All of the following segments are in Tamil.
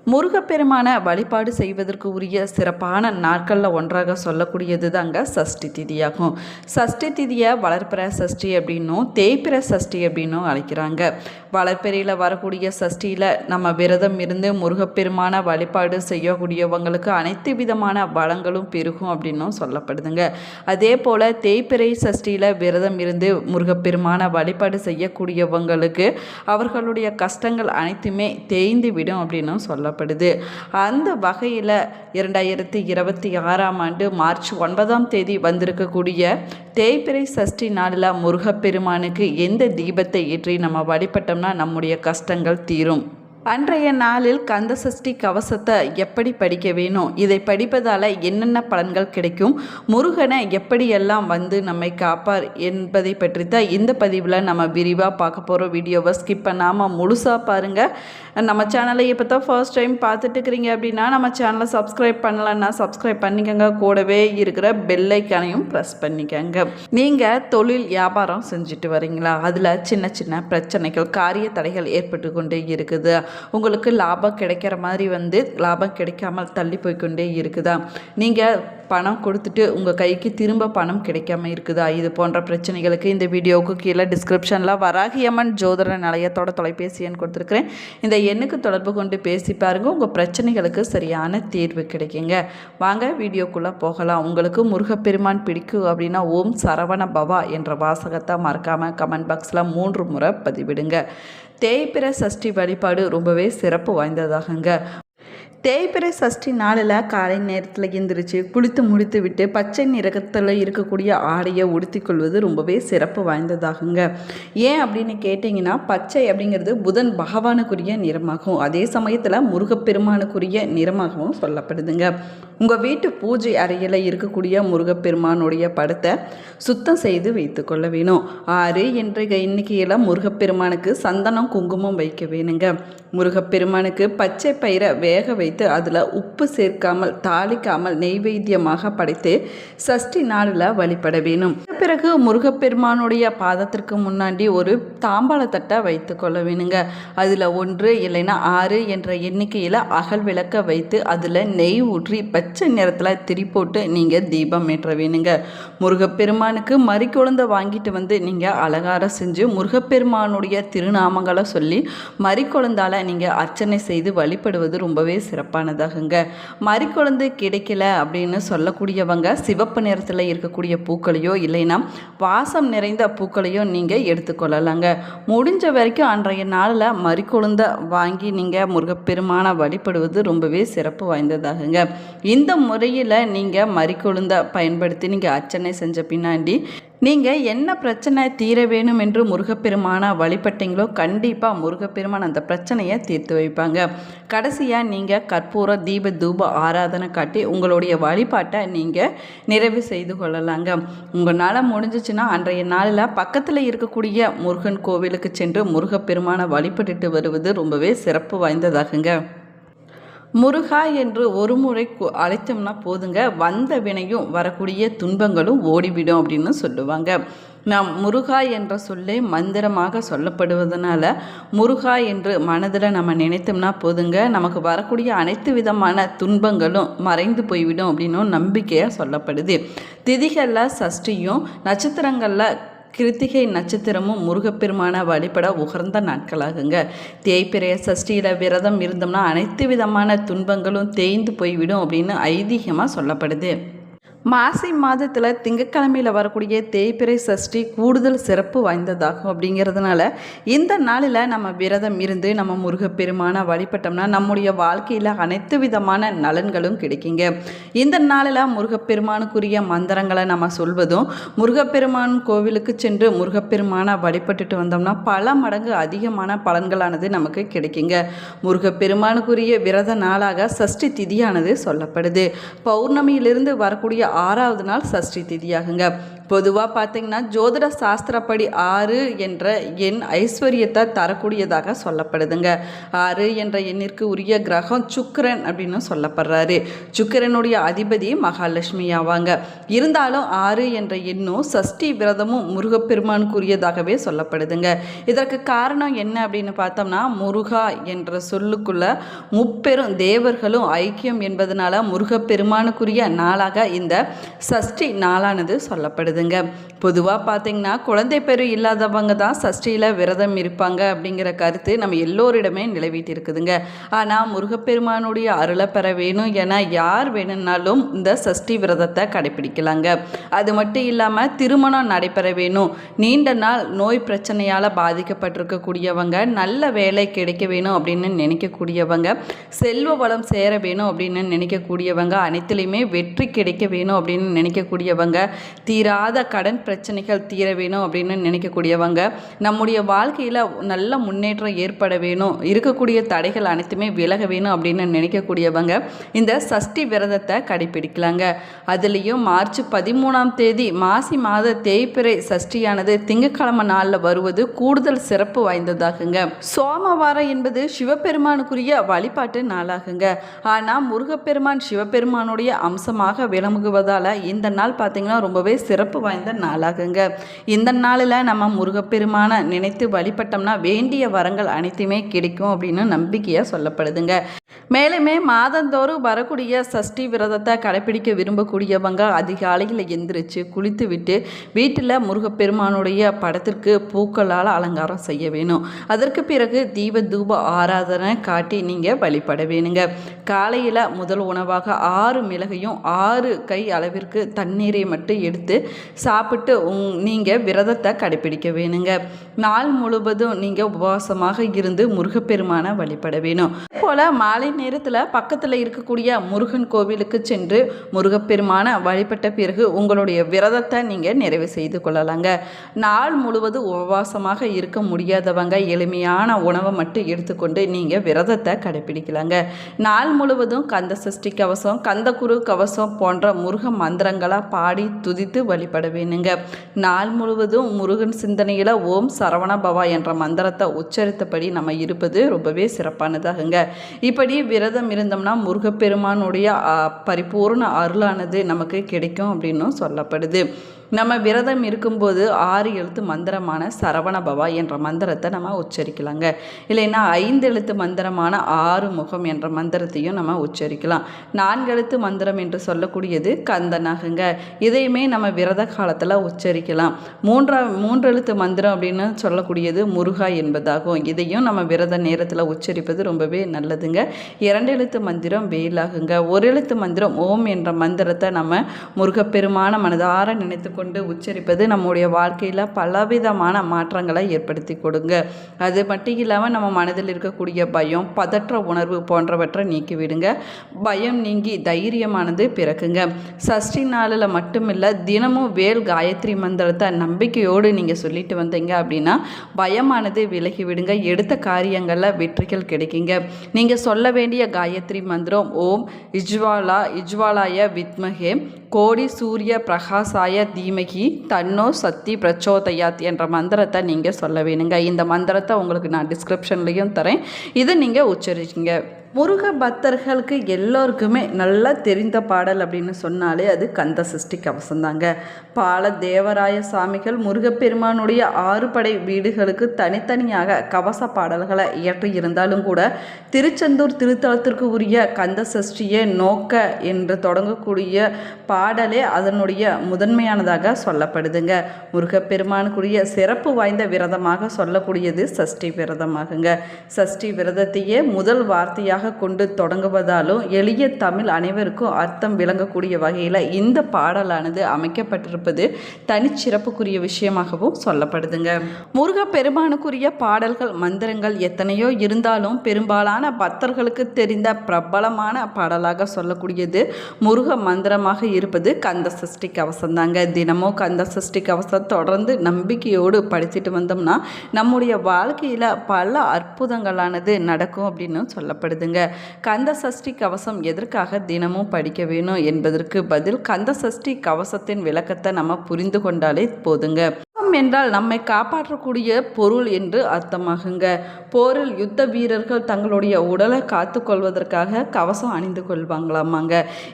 முருகப்பெருமான வழிபாடு செய்வதற்கு உரிய சிறப்பான நாட்களில் ஒன்றாக சொல்லக்கூடியது தாங்க சஷ்டி திதியாகும். சஷ்டி திதியை வளர்ப்பிற சஷ்டி அப்படின்னும் தேய்பிற சஷ்டி அப்படின்னும் அழைக்கிறாங்க. வளர்ப்பிறையில் வரக்கூடிய சஷ்டியில் நம்ம விரதம் இருந்து முருகப்பெருமான வழிபாடு செய்யக்கூடியவங்களுக்கு அனைத்து விதமான வளங்களும் பெருகும் அப்படின்னும் சொல்லப்படுதுங்க. அதே போல் தேய்பிறை சஷ்டியில் விரதம் இருந்து முருகப்பெருமான வழிபாடு செய்யக்கூடியவங்களுக்கு அவர்களுடைய கஷ்டங்கள் அனைத்துமே தேய்ந்து விடும் அப்படின்னும் சொல்லப்படுது. அந்த வகையில் 2026ஆம் ஆண்டு மார்ச் 9ஆம் தேதி வந்திருக்கக்கூடிய தேய்பிறை சஷ்டி நாளில் முருகப்பெருமானுக்கு எந்த தீபத்தை ஏற்றி நம்ம வழிபட்டோம்னா நம்முடைய கஷ்டங்கள் தீரும். அன்றைய நாளில் கந்த சஷ்டி கவசத்தை எப்படி படிக்க வேணும், இதை படிப்பதால் என்னென்ன பலன்கள் கிடைக்கும், முருகனை எப்படியெல்லாம் வந்து நம்மை காப்பார் என்பதை பற்றி தான் இந்த பதிவில் நம்ம விரிவாக பார்க்க போகிறோம். வீடியோவை ஸ்கிப் பண்ணாமல் முழுசாக பாருங்கள். நம்ம சேனலை இப்போ தான் ஃபர்ஸ்ட் டைம் பார்த்துட்டு இருக்கிறீங்க அப்படின்னா நம்ம சேனலை சப்ஸ்கிரைப் பண்ணலன்னா சப்ஸ்கிரைப் பண்ணிக்கோங்க. கூடவே இருக்கிற பெல் ஐக்கானையும் ப்ரெஸ் பண்ணிக்கோங்க. நீங்கள் தொழில் வியாபாரம் செஞ்சுட்டு வரீங்களா, அதில் சின்ன சின்ன பிரச்சனைகள் காரிய தடைகள் ஏற்பட்டு கொண்டே இருக்குது. உங்களுக்கு லாபம் கிடைக்கிற மாதிரி லாபம் கிடைக்காமல் தள்ளி போய்கொண்டே இருக்குதா, நீங்கள் பணம் கொடுத்துட்டு உங்கள் கைக்கு திரும்ப பணம் கிடைக்காம இருக்குதா, இது போன்ற பிரச்சனைகளுக்கு இந்த வீடியோவுக்கு கீழே டிஸ்கிரிப்ஷனில் வராகியம்மன் ஜோதிட நிலையத்தோட தொலைபேசி எண் கொடுத்துருக்குறேன். இந்த எண்ணுக்கு தொடர்பு கொண்டு பேசி பாருங்கள், உங்கள் பிரச்சனைகளுக்கு சரியான தீர்வு கிடைக்குங்க. வாங்க வீடியோக்குள்ளே போகலாம். உங்களுக்கு முருகப்பெருமான் பிடிக்கும் அப்படின்னா ஓம் சரவண பவா என்ற வாசகத்தை மறக்காமல் கமெண்ட் பாக்ஸில் 3 முறை பதிவிடுங்க. தேய்பிறை சஷ்டி வழிபாடு ரொம்பவே சிறப்பு வாய்ந்ததாகுங்க. தேய்பிறை சஷ்டி நாளில் காலை நேரத்தில் எந்திரிச்சு குளித்து முடித்து விட்டு பச்சை நிறத்தில் இருக்கக்கூடிய ஆடையை உடுத்திக்கொள்வது ரொம்பவே சிறப்பு வாய்ந்ததாகுங்க. ஏன் அப்படின்னு கேட்டிங்கன்னா, பச்சை அப்படிங்கிறது புதன் பகவானுக்குரிய நிறமாகும், அதே சமயத்தில் முருகப்பெருமானுக்குரிய நிறமாகவும் சொல்லப்படுதுங்க. உங்கள் வீட்டு பூஜை அறையில் இருக்கக்கூடிய முருகப்பெருமானுடைய படத்தை சுத்தம் செய்து வைத்து கொள்ள வேணும். 6 என்ற எண்ணிக்கையில் முருகப்பெருமானுக்கு சந்தனம் குங்குமம் வைக்க வேணுங்க. முருகப்பெருமானுக்கு பச்சை பயிரை வேக வைத்து அதில் உப்பு சேர்க்காமல் தாளிக்காமல் நெய்வேத்தியமாக படைத்து சஷ்டி நாளில் வழிபட வேணும். பிறகு முருகப்பெருமானுடைய பாதத்திற்கு முன்னாடி ஒரு தாம்பாளத்தட்டை வைத்து கொள்ள வேணுங்க. அதில் 1 இல்லைன்னா 6 என்ற எண்ணிக்கையில் அகல் விளக்க வைத்து அதில் நெய் ஊற்றி பச்சை நிறத்தில் திரி போட்டு நீங்கள் தீபம் ஏற்ற வேணுங்க. முருகப்பெருமானுக்கு மறிக்குழந்தை வாங்கிட்டு நீங்கள் அலங்காரம் செஞ்சு முருகப்பெருமானுடைய திருநாமங்களை சொல்லி மறிக்குழந்தால் நீங்கள் அர்ச்சனை செய்து வழிபடுவது ரொம்பவே சிறப்பானதாகுங்க. மறிக்குழந்தை கிடைக்கல அப்படின்னு சொல்லக்கூடியவங்க சிவப்பு நிறத்தில் இருக்கக்கூடிய பூக்களையோ இல்லைன்னா வாசம் நிறைந்த பூக்களையோ நீங்கள் எடுத்துக்கொள்ளலாங்க. முடிஞ்ச வரைக்கும் அன்றைய நாளில் மறிக்குழந்தை வாங்கி நீங்கள் முருகப்பெருமானை வழிபடுவது ரொம்பவே சிறப்பு வாய்ந்ததாகுங்க. இந்த முறையில் நீங்கள் மறிக்குழந்தை பயன்படுத்தி நீங்கள் அர்ச்சனை செஞ்ச பின்னாடி நீங்கள் என்ன பிரச்சனை தீர வேணும் என்று முருகப்பெருமானை வழிபட்டீங்களோ கண்டிப்பாக முருகப்பெருமான் அந்த பிரச்சனையை தீர்த்து வைப்பாங்க. கடைசியாக நீங்கள் கற்பூர தீப தூப ஆராதனை காட்டி உங்களுடைய வழிபாட்டை நீங்கள் நிறைவு செய்து கொள்ளலாங்க. உங்களால் முடிஞ்சிச்சுன்னா அன்றைய நாளில் பக்கத்தில் இருக்கக்கூடிய முருகன் கோவிலுக்கு சென்று முருகப்பெருமானை வழிபட்டுட்டு வருவது ரொம்பவே சிறப்பு வாய்ந்ததாகுங்க. முருகா என்று ஒரு முறை அழைத்தோம்னா போதுங்க, வந்த வினையும் வரக்கூடிய துன்பங்களும் ஓடிவிடும் அப்படின்னு சொல்லுவாங்க. நாம் முருகா என்ற சொல்லே மந்திரமாக சொல்லப்படுவதனால முருகா என்று மனதில் நம்ம நினைத்தோம்னா போதுங்க, நமக்கு வரக்கூடிய அனைத்து விதமான துன்பங்களும் மறைந்து போய்விடும் அப்படின்னும் நம்பிக்கையாக சொல்லப்படுது. திதிகளில் சஷ்டியும் நட்சத்திரங்களில் கிருத்திகை நட்சத்திரமும் முருகப்பெருமான வழிபட உகர்ந்த நாட்களாகுங்க. தேய்பிறை சஷ்டியில் விரதம் இருந்தோம்னா அனைத்து விதமான துன்பங்களும் தேய்ந்து போய்விடும் அப்படின்னு ஐதீகமாக சொல்லப்படுது. மாசி மாதத்தில் திங்கட்கிழமையில் வரக்கூடிய தேய்பிறை சஷ்டி கூடுதல் சிறப்பு வாய்ந்ததாகும். அப்படிங்கிறதுனால இந்த நாளில் நம்ம விரதம் இருந்து நம்ம முருகப்பெருமானை வழிபட்டோம்னா நம்முடைய வாழ்க்கையில் அனைத்து விதமான நலன்களும் கிடைக்குங்க. இந்த நாளில் முருகப்பெருமானுக்குரிய மந்திரங்களை நம்ம சொல்வதும் முருகப்பெருமான் கோவிலுக்கு சென்று முருகப்பெருமானை வழிபட்டுட்டு வந்தோம்னா பல மடங்கு அதிகமான பலன்களானது நமக்கு கிடைக்குங்க. முருகப்பெருமானுக்குரிய விரத நாளாக சஷ்டி திதியானது சொல்லப்படுது. பௌர்ணமியிலிருந்து வரக்கூடிய 6வது நாள் சஷ்டி திதியாகுங்க. பொதுவாக பார்த்தீங்கன்னா ஜோதிட சாஸ்திரப்படி 6 என்ற எண் ஐஸ்வர்யத்தை தரக்கூடியதாக சொல்லப்படுதுங்க. 6 என்ற எண்ணிற்கு உரிய கிரகம் சுக்கிரன் அப்படின்னு சொல்லப்படுறாரு. சுக்கிரனுடைய அதிபதி மகாலட்சுமி ஆவாங்க. இருந்தாலும் 6 என்ற எண்ணும் சஷ்டி விரதமும் முருகப்பெருமானுக்குரியதாகவே சொல்லப்படுதுங்க. இதற்கு காரணம் என்ன அப்படின்னு பார்த்தோம்னா, முருகா என்ற சொல்லுக்குள்ள முப்பெரும் தேவர்களும் ஐக்கியம் என்பதனால முருகப்பெருமானுக்குரிய நாளாக இந்த சஷ்டி நாளானது சொல்லப்படுதுங்க. பொதுவாக பார்த்தீங்கன்னா குழந்தை பேரு இல்லாதவங்க தான் சஷ்டியில் விரதம் இருப்பாங்க அப்படிங்கிற கருத்து நம்ம எல்லோரிடமே நிலவிட்டு இருக்குதுங்க. ஆனால் முருகப்பெருமானுடைய அருளை பெற வேணும் என யார் வேணும்னாலும் இந்த சஷ்டி விரதத்தை கடைபிடிக்கலாங்க. அது மட்டும் இல்லாமல் திருமணம் நடைபெற வேணும், நீண்ட நாள் நோய் பிரச்சனையால் பாதிக்கப்பட்டிருக்கக்கூடியவங்க, நல்ல வேலை கிடைக்க வேணும் அப்படின்னு நினைக்கக்கூடியவங்க, செல்வ வளம் சேர வேணும் அப்படின்னு நினைக்கக்கூடியவங்க, அனைத்துலேயுமே வெற்றி கிடைக்க வேணும் அப்படின்னு நினைக்கக்கூடியவங்க, தீராத கடன் பிரச்சனைகள் தீர வேணும் அப்படின்னு நினைக்கக்கூடியவங்க, நம்முடைய வாழ்க்கையில் நல்ல முன்னேற்றம் ஏற்பட வேணும், இருக்கக்கூடிய தடைகள் அனைத்துமே விலக வேணும் அப்படின்னு நினைக்கக்கூடியவங்க இந்த சஷ்டி விரதத்தை கடைபிடிக்கலாங்க. அதுலேயும் மார்ச் 13ஆம் தேதி மாசி மாத தேய்பிறை சஷ்டியானது திங்கட்கிழமை நாளில் வருவது கூடுதல் சிறப்பு வாய்ந்ததாகுங்க. சோமவாரம் என்பது சிவபெருமானுக்குரிய வழிபாட்டு நாளாகுங்க. ஆனால் முருகப்பெருமான் சிவபெருமானுடைய அம்சமாக விளங்குவதால் இந்த நாள் பார்த்தீங்கன்னா ரொம்பவே சிறப்பு வாய்ந்த நாளாகுங்க. இந்த நாளில் நம்ம முருகப்பெருமான நினைத்து வழிபட்டோம்னா வேண்டிய வரங்கள் அனைத்துமே கிடைக்கும் அப்படின்னு நம்பிக்கையாக சொல்லப்படுதுங்க. மேலுமே மாதந்தோறும் வரக்கூடிய சஷ்டி விரதத்தை கடைப்பிடிக்க விரும்பக்கூடியவங்க அதிகாலையில் எந்திரிச்சு குளித்து விட்டு வீட்டில் முருகப்பெருமானுடைய படத்திற்கு பூக்களால் அலங்காரம் செய்ய வேணும். அதற்கு பிறகு தீப தூப ஆராதனை காட்டி நீங்கள் வழிபட வேணுங்க. காலையில் முதல் உணவாக 6 மிளகையும் 6 கை அளவிற்கு தண்ணீரை மட்டும் எடுத்து சாப்பிட்டு நீங்கள் விரதத்தை கடைப்பிடிக்க வேணுங்க. நாள் முழுவதும் நீங்கள் உபவாசமாக இருந்து முருகப்பெருமானை வழிபட வேணும். போல் மாலை நேரத்தில் பக்கத்தில் இருக்கக்கூடிய முருகன் கோவிலுக்கு சென்று முருகப்பெருமானை வழிபட்ட பிறகு உங்களுடைய விரதத்தை நீங்கள் நிறைவு செய்து கொள்ளலாங்க. நாள் முழுவதும் உபவாசமாக இருக்க முடியாதவங்க எளிமையான உணவை மட்டும் எடுத்துக்கொண்டு நீங்கள் விரதத்தை கடைப்பிடிக்கலாங்க. நாள் முழுவதும் கந்த சஷ்டி கவசம், கந்தகுரு கவசம் போன்ற முருக மந்திரங்களாக பாடி துதித்து வழிபட வேணுங்க. நாள் முழுவதும் முருகன் சிந்தனையில் ஓம் சரவண பவா என்ற மந்திரத்தை உச்சரித்தபடி நம்ம இருப்பது ரொம்பவே சிறப்பானதாகுங்க. இப்படி விரதம் இருந்தோம்னா முருகப்பெருமானுடைய பரிபூர்ண அருளானது நமக்கு கிடைக்கும் அப்படின்னும் சொல்லப்படுது. நம்ம விரதம் இருக்கும்போது 6 எழுத்து மந்திரமான சரவண பவா என்ற மந்திரத்தை நம்ம உச்சரிக்கலாங்க. இல்லைன்னா 5 எழுத்து மந்திரமான ஆறுமுகம் என்ற மந்திரத்தையும் நம்ம உச்சரிக்கலாம். 4 எழுத்து மந்திரம் என்று சொல்லக்கூடியது கந்தனாகுங்க. இதையுமே நம்ம விரத காலத்தில் உச்சரிக்கலாம். 3 எழுத்து மந்திரம் அப்படின்னு சொல்லக்கூடியது முருகா என்பதாகும். இதையும் நம்ம விரத நேரத்தில் உச்சரிப்பது ரொம்பவே நல்லதுங்க. 2 எழுத்து மந்திரம் வேலாகுங்க. 1 எழுத்து மந்திரம் ஓம் என்ற மந்திரத்தை நம்ம முருகப்பெருமான மனதார நினைத்து கொண்டு உச்சரிப்பது நம்முடைய வாழ்க்கையில் பலவிதமான மாற்றங்களை ஏற்படுத்தி கொடுங்க. அது மட்டும் இல்லாமல் நம்ம மனதில் இருக்கக்கூடிய பயம், பதற்ற உணர்வு போன்றவற்றை நீக்கிவிடுங்க. பயம் நீங்கி தைரியமானது பிறக்குங்க. சஷ்டி நாளில் மட்டுமில்லை, தினமும் வேல் காயத்ரி மந்திரத்தை நம்பிக்கையோடு நீங்கள் சொல்லிட்டு வந்தீங்க அப்படின்னா பயமானது விலகிவிடுங்க. எடுத்த காரியங்களில் வெற்றிகள் கிடைக்குங்க. நீங்கள் சொல்ல வேண்டிய காயத்ரி மந்திரம் ஓம் இஜ்வாலாய வித்மகே கோடி சூரிய பிரகாசாய தீமகி தன்னோ சக்தி பிரச்சோதயாத் என்ற மந்திரத்தை நீங்கள் சொல்ல வேணுங்க. இந்த மந்திரத்தை உங்களுக்கு நான் டிஸ்கிரிப்ஷன்லேயும் தரேன். இதை நீங்கள் உச்சரிச்சிங்க. முருக பக்தர்களுக்கு எல்லோருக்குமே நல்லா தெரிந்த பாடல் அப்படின்னு சொன்னாலே அது கந்த சஷ்டி கவசம்தாங்க. பால தேவராய சாமிகள் முருகப்பெருமானுடைய 6 படை வீடுகளுக்கு தனித்தனியாக கவச பாடல்களை இயற்றி இருந்தாலும் கூட திருச்செந்தூர் திருத்தலத்திற்கு உரிய கந்த சஷ்டியை நோக்க என்று தொடங்கக்கூடிய பாடலே அதனுடைய முதன்மையானதாக சொல்லப்படுதுங்க. முருகப்பெருமானுக்குரிய சிறப்பு வாய்ந்த விரதமாக சொல்லக்கூடியது சஷ்டி விரதமாகுங்க. சஷ்டி விரதத்தையே முதல் வார்த்தையாக கொண்டு தொடங்குவதாலும் எளிய தமிழ் அனைவருக்கும் அர்த்தம் விளங்கக்கூடிய வகையில் இந்த பாடலானது அமைக்கப்பட்டிருப்பது தனிச்சிறப்புக்குரிய விஷயமாகவும் சொல்லப்படுதுங்க. முருகப்பெருமானுக்குரிய பாடல்கள் மந்திரங்கள் எத்தனையோ இருந்தாலும் பெரும்பாலான பக்தர்களுக்கு தெரிந்த பிரபலமான பாடலாக சொல்லக்கூடியது முருக மந்திரமாக இருப்பது கந்த சஷ்டி கவசம் தாங்க. தினமும் கந்த சஷ்டி கவசம் தொடர்ந்து நம்பிக்கையோடு படிச்சுட்டு வந்தோம்னா நம்முடைய வாழ்க்கையில் பல அற்புதங்களானது நடக்கும் அப்படின்னு சொல்லப்படுதுங்க. சொல்லுங்கள். கந்த சஷ்டி கவசம் எதற்காக தினமும் படிக்க வேணும் என்பதற்கு பதில் கந்த சஷ்டி கவசத்தின் விளக்கத்தை நம்ம புரிந்து கொண்டாலே போதுங்க. என்றால் நம்மை காப்பாற்றக்கூடிய பொருள் என்று அர்த்தமாகுங்க. போரில் யுத்த வீரர்கள் தங்களுடைய உடலை காத்து கொள்வதற்காக கவசம் அணிந்து கொள்வாங்களாமாங்க.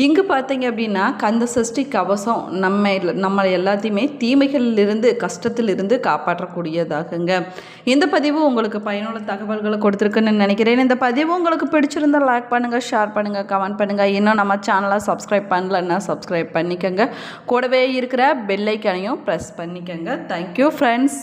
இங்கு பார்த்தீங்க அப்படின்னா கந்த சஷ்டி கவசம் நம்ம எல்லாத்தையுமே தீமைகளிலிருந்து கஷ்டத்திலிருந்து காப்பாற்றக்கூடியதாகுங்க. இந்த பதிவு உங்களுக்கு பயனுள்ள தகவல்களை கொடுத்துருக்குன்னு நினைக்கிறேன். இந்த பதிவு உங்களுக்கு பிடிச்சிருந்தால் லைக் பண்ணுங்கள், ஷேர் பண்ணுங்கள், கமெண்ட் பண்ணுங்கள். இன்னும் நம்ம சேனலை சப்ஸ்கிரைப் பண்ணலன்னா சப்ஸ்கிரைப் பண்ணிக்கோங்க. கூடவே இருக்கிற பெல் ஐக்கானையும் ப்ரெஸ் பண்ணிக்கோங்க. Thank you friends.